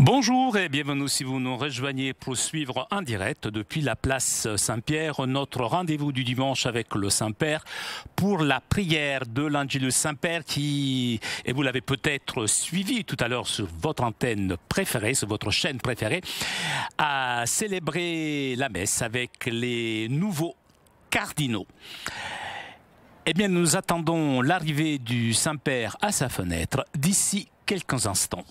Bonjour et bienvenue si vous nous rejoignez pour suivre en direct depuis la place Saint-Pierre notre rendez-vous du dimanche avec le Saint-Père pour la prière de l'Angelus Saint-Père qui, et vous l'avez peut-être suivi tout à l'heure sur votre antenne préférée, sur votre chaîne préférée, a célébré la messe avec les nouveaux cardinaux. Eh bien, nous attendons l'arrivée du Saint-Père à sa fenêtre d'ici quelques instants.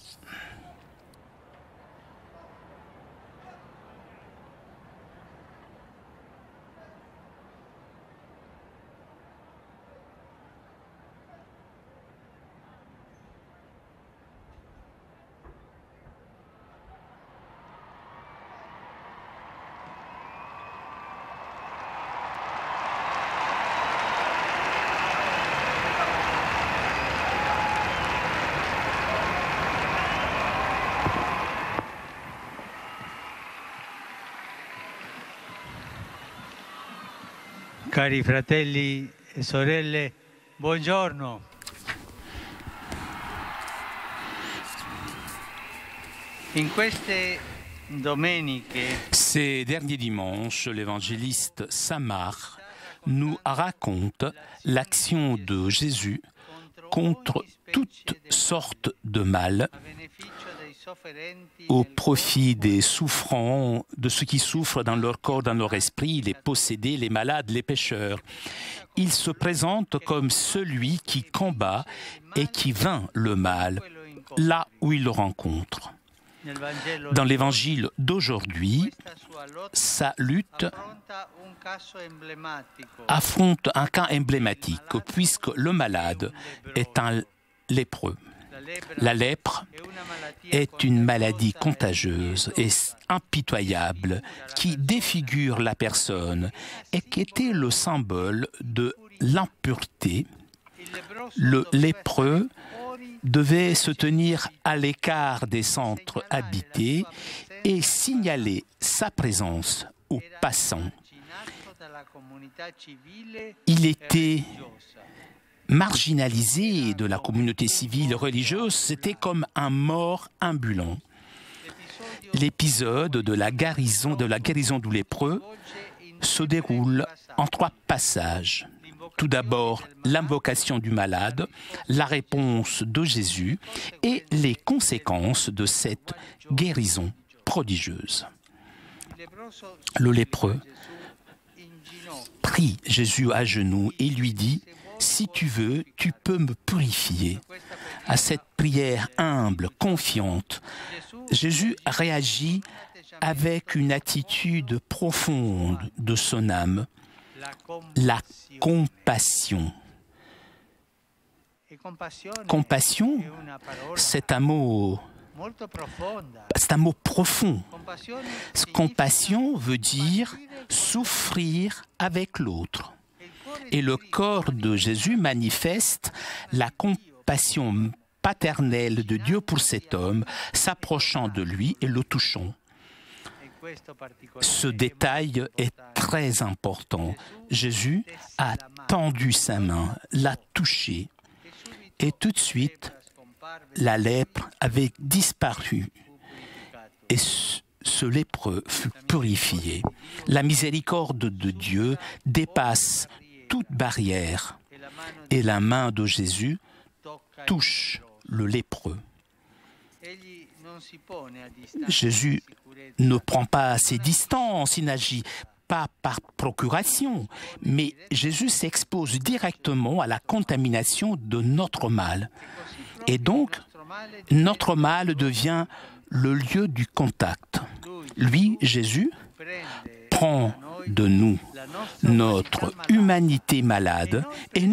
Cari fratelli e sorelle, buongiorno. In queste domeniche, ces derniers dimanches, l'évangéliste Saint Marc nous raconte l'action de Jésus contre toutes sortes de mal au profit des souffrants, de ceux qui souffrent dans leur corps, dans leur esprit, les possédés, les malades, les pécheurs. Il se présente comme celui qui combat et qui vainc le mal là où il le rencontre. Dans l'évangile d'aujourd'hui, sa lutte affronte un cas emblématique puisque le malade est un lépreux. La lèpre est une maladie contagieuse et impitoyable qui défigure la personne et qui était le symbole de l'impureté. Le lépreux devait se tenir à l'écart des centres habités et signaler sa présence aux passants. Il était marginalisé de la communauté civile religieuse, c'était comme un mort ambulant. L'épisode de la guérison du lépreux se déroule en 3 passages. Tout d'abord, l'invocation du malade, la réponse de Jésus et les conséquences de cette guérison prodigieuse. Le lépreux prie Jésus à genoux et lui dit « Si tu veux, tu peux me purifier ». À cette prière humble, confiante, Jésus réagit avec une attitude profonde de son âme, la compassion. Compassion, c'est un mot profond. Compassion veut dire souffrir avec l'autre. Et le corps de Jésus manifeste la compassion paternelle de Dieu pour cet homme, s'approchant de lui et le touchant. Ce détail est très important. Jésus a tendu sa main, l'a touché, et tout de suite, la lèpre avait disparu. Et ce lépreux fut purifié. La miséricorde de Dieu dépasse toute barrière, et la main de Jésus touche le lépreux. Jésus ne prend pas ses distances, il n'agit pas par procuration, mais Jésus s'expose directement à la contamination de notre mal. Et donc, notre mal devient le lieu du contact. Lui, Jésus, prend de nous notre humanité malade et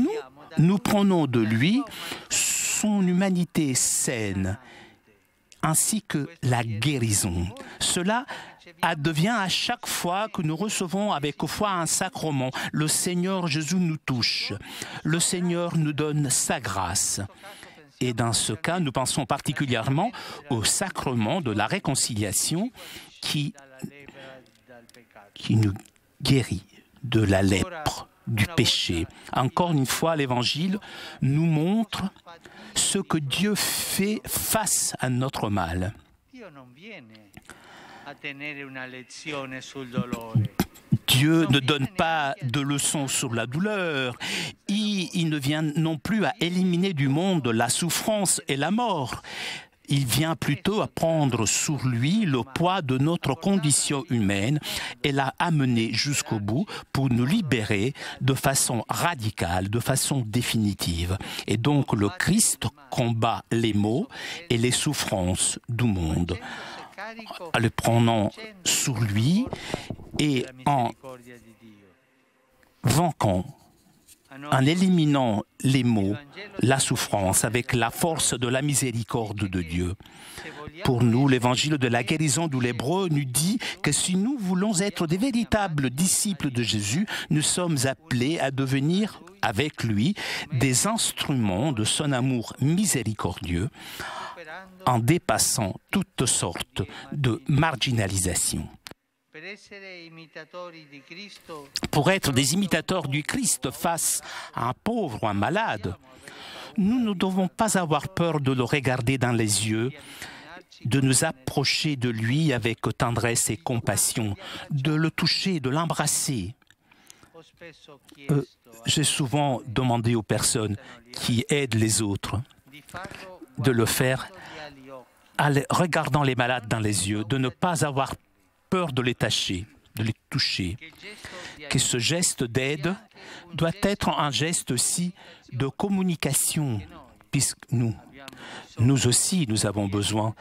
nous prenons de lui son humanité saine ainsi que la guérison. Cela advient à chaque fois que nous recevons avec foi un sacrement. Le Seigneur Jésus nous touche. Le Seigneur nous donne sa grâce. Et dans ce cas, nous pensons particulièrement au sacrement de la réconciliation qui nous guérit de la lèpre, du péché. Encore une fois, l'Évangile nous montre ce que Dieu fait face à notre mal. Dieu ne donne pas de leçons sur la douleur. Il ne vient non plus à éliminer du monde la souffrance et la mort. Il vient plutôt à prendre sur lui le poids de notre condition humaine et l'a amené jusqu'au bout pour nous libérer de façon radicale, de façon définitive. Et donc le Christ combat les maux et les souffrances du monde en le prenant sur lui et en vainquant, en éliminant les maux, la souffrance avec la force de la miséricorde de Dieu. Pour nous, l'évangile de la guérison de l'Hébreu nous dit que si nous voulons être des véritables disciples de Jésus, nous sommes appelés à devenir, avec lui, des instruments de son amour miséricordieux en dépassant toutes sortes de marginalisation. Pour être des imitateurs du Christ face à un pauvre ou un malade, nous ne devons pas avoir peur de le regarder dans les yeux, de nous approcher de lui avec tendresse et compassion, de le toucher, de l'embrasser. J'ai souvent demandé aux personnes qui aident les autres de le faire en regardant les malades dans les yeux, de ne pas avoir peur de les toucher, que ce geste d'aide doit être un geste aussi de communication, puisque nous aussi, nous avons besoin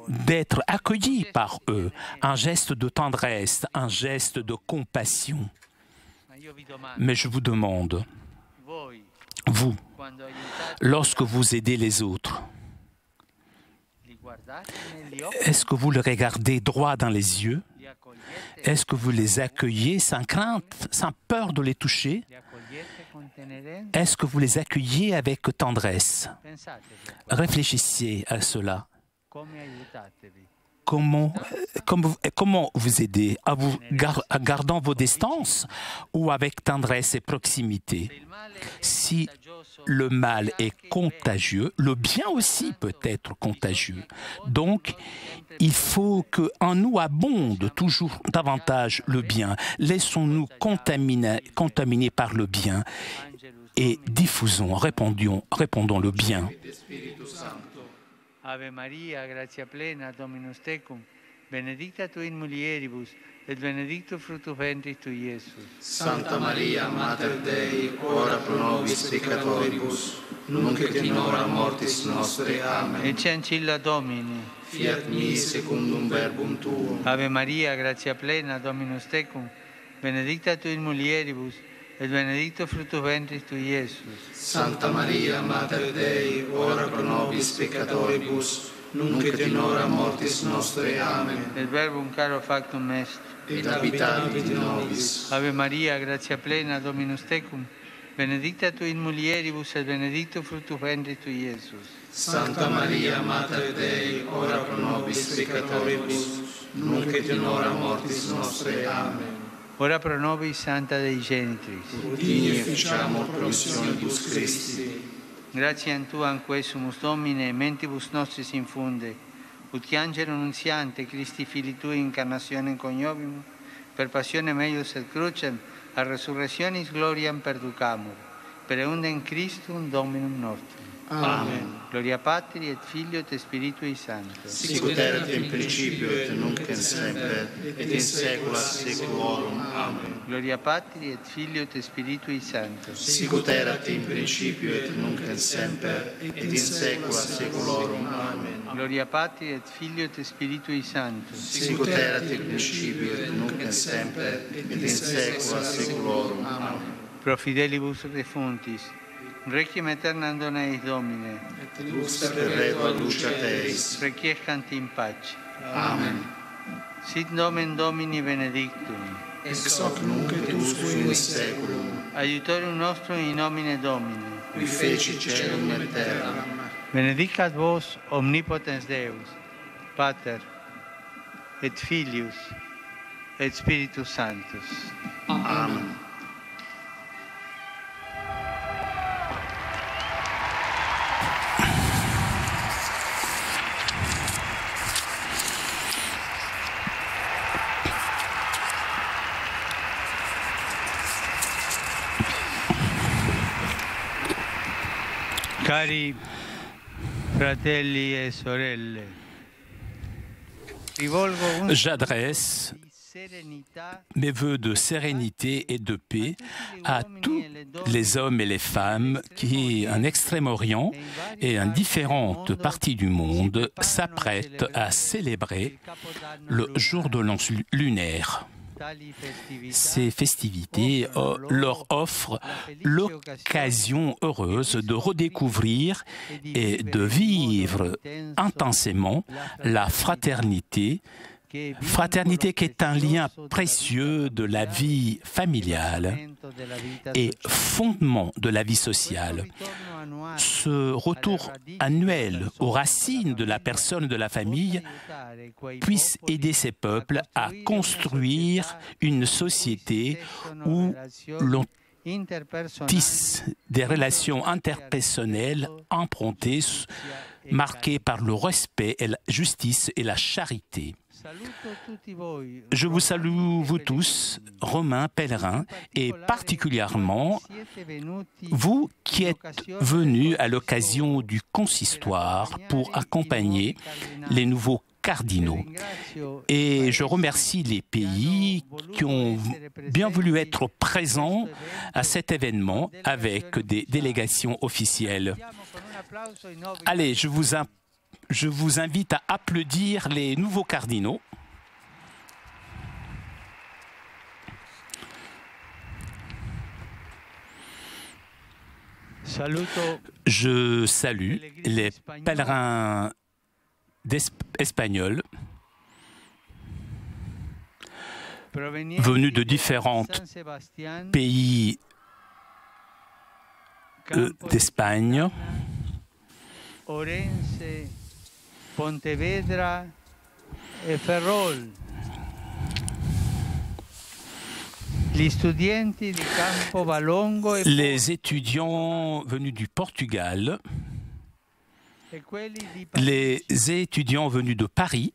d'être accueillis par eux, un geste de tendresse, un geste de compassion. Mais je vous demande, vous, lorsque vous aidez les autres, est-ce que vous les regardez droit dans les yeux? Est-ce que vous les accueillez sans crainte, sans peur de les toucher? Est-ce que vous les accueillez avec tendresse? Réfléchissez à cela. Comment vous aider? En gardant vos distances ou avec tendresse et proximité? Si le mal est contagieux, le bien aussi peut être contagieux. Donc, il faut qu'en nous abonde toujours davantage le bien. Laissons-nous contaminer par le bien et diffusons, répondons le bien. Ave Maria, gratia plena, Dominus tecum, benedicta tu in mulieribus, et benedictus fructus ventris tui, Iesus. Santa Maria, Mater Dei, ora pro nobis peccatoribus, nunc et in hora mortis nostre. Amen. Ecce ancilla Domini. Fiat mi secundum verbum tuum. Ave Maria, gratia plena, Dominus tecum, benedicta tu in mulieribus, et benedictus fructus ventris tui, Iesus. Santa Maria, Mater Dei, ora pro nobis peccatoribus, nunc et in hora mortis nostre. Amen. Et verbum caro factum est. Et habitavit in nobis. Ave Maria, gratia plena, Dominus tecum, benedicta tu in mulieribus, et benedictus fructus ventris tui, Iesus. Santa Maria, Mater Dei, ora pro nobis peccatoribus, nunc et in hora mortis nostre. Amen. Ora pro nobis, Santa Dei Genitris. Udini efficiamur promissionibus Christi. Gratiam Tuam quae sumus Domine, mentibus nostris infunde, ut angelo nuntiante Christi Filii Tui incarnationem coniovimus, per passionem eius et crucem, a resurrectionis gloriam perducamur, per eundem Christum Dominum nostrum. Amen. Gloria Patri et Filio et Spiritui Sancto. Sicut erat in principio et nunc et semper et in saecula saeculorum. Amen. Gloria Patri et Filio et Spiritui Sancto. Sicut erat in principio et nunc et semper et in saecula saeculorum. Amen. Gloria Patri et Filio et Spiritui Sancto. Sicut erat in principio et nunc et semper et in saecula saeculorum. Amen. Pro fidelibus defuntis, Requiem aeternam dona eis Domine. Et lux perpetua luceat eis. Requiescant in pace. Amen. Sit nomen Domini benedictum. Ex hoc nunc et usque in saeculum. Aiutorium nostrum in nomine Domini. Qui feci caelum et terram. Benedicat vos omnipotens Deus, Pater et Filius et Spiritus Sanctus. Amen. Cari fratelli e sorelle, rivolgo un J'adresse mes vœux de sérénité et de paix à tous les hommes et les femmes qui, en Extrême-Orient et en différentes parties du monde, s'apprêtent à célébrer le jour de l'an lunaire. Ces festivités leur offrent l'occasion heureuse de redécouvrir et de vivre intensément la fraternité qui est un lien précieux de la vie familiale et fondement de la vie sociale. Ce retour annuel aux racines de la personne de la famille puisse aider ces peuples à construire une société où l'on tisse des relations interpersonnelles empruntées, marquées par le respect, la justice et la charité. Je vous salue, vous tous, Romains, pèlerins, et particulièrement vous qui êtes venus à l'occasion du consistoire pour accompagner les nouveaux cardinaux. Et je remercie les pays qui ont bien voulu être présents à cet événement avec des délégations officielles. Allez, je vous invite à applaudir les nouveaux cardinaux. Je salue les pèlerins espagnols venus de différents pays d'Espagne, Pontevedra et Ferrol. Les étudiants venus du Portugal, les étudiants venus de Paris,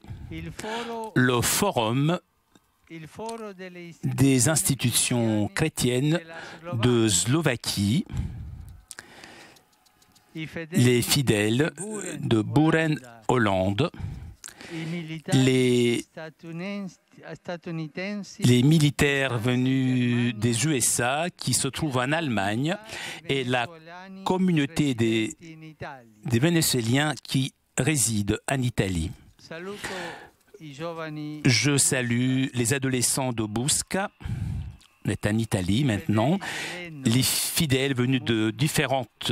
le forum des institutions chrétiennes de Slovaquie, les fidèles de Buren, Hollande, les militaires venus des USA qui se trouvent en Allemagne et la communauté des Vénézuéliens qui résident en Italie. Je salue les adolescents de Busca, on est en Italie maintenant, les fidèles venus de différentes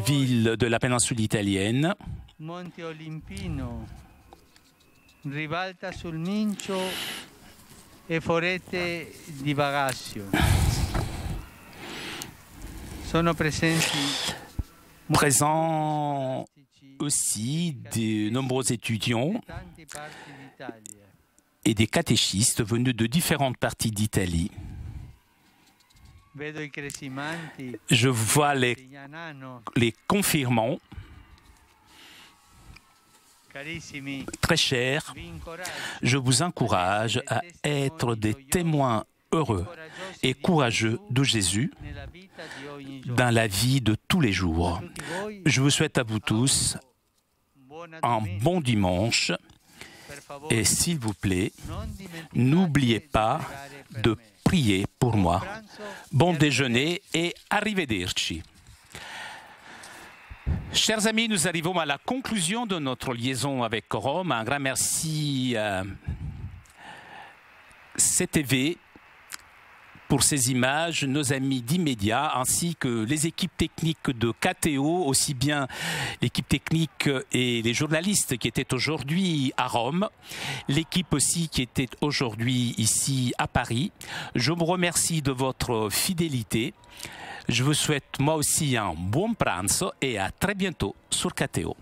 villes de la péninsule italienne, Monte Olimpino, Rivalta sul Mincio et Forete di Bagassio. Sono présents aussi de nombreux étudiants et des catéchistes venus de différentes parties d'Italie. Je vois les confirmants, très chers, je vous encourage à être des témoins heureux et courageux de Jésus dans la vie de tous les jours. Je vous souhaite à vous tous un bon dimanche et s'il vous plaît, n'oubliez pas de prier pour moi. Bon déjeuner et arrivederci. Chers amis, nous arrivons à la conclusion de notre liaison avec Rome. Un grand merci à CTV pour ces images, nos amis d'Immédiat, ainsi que les équipes techniques de KTO, aussi bien l'équipe technique et les journalistes qui étaient aujourd'hui à Rome, l'équipe aussi qui était aujourd'hui ici à Paris. Je vous remercie de votre fidélité. Je vous souhaite moi aussi un buon pranzo et à très bientôt sur KTO.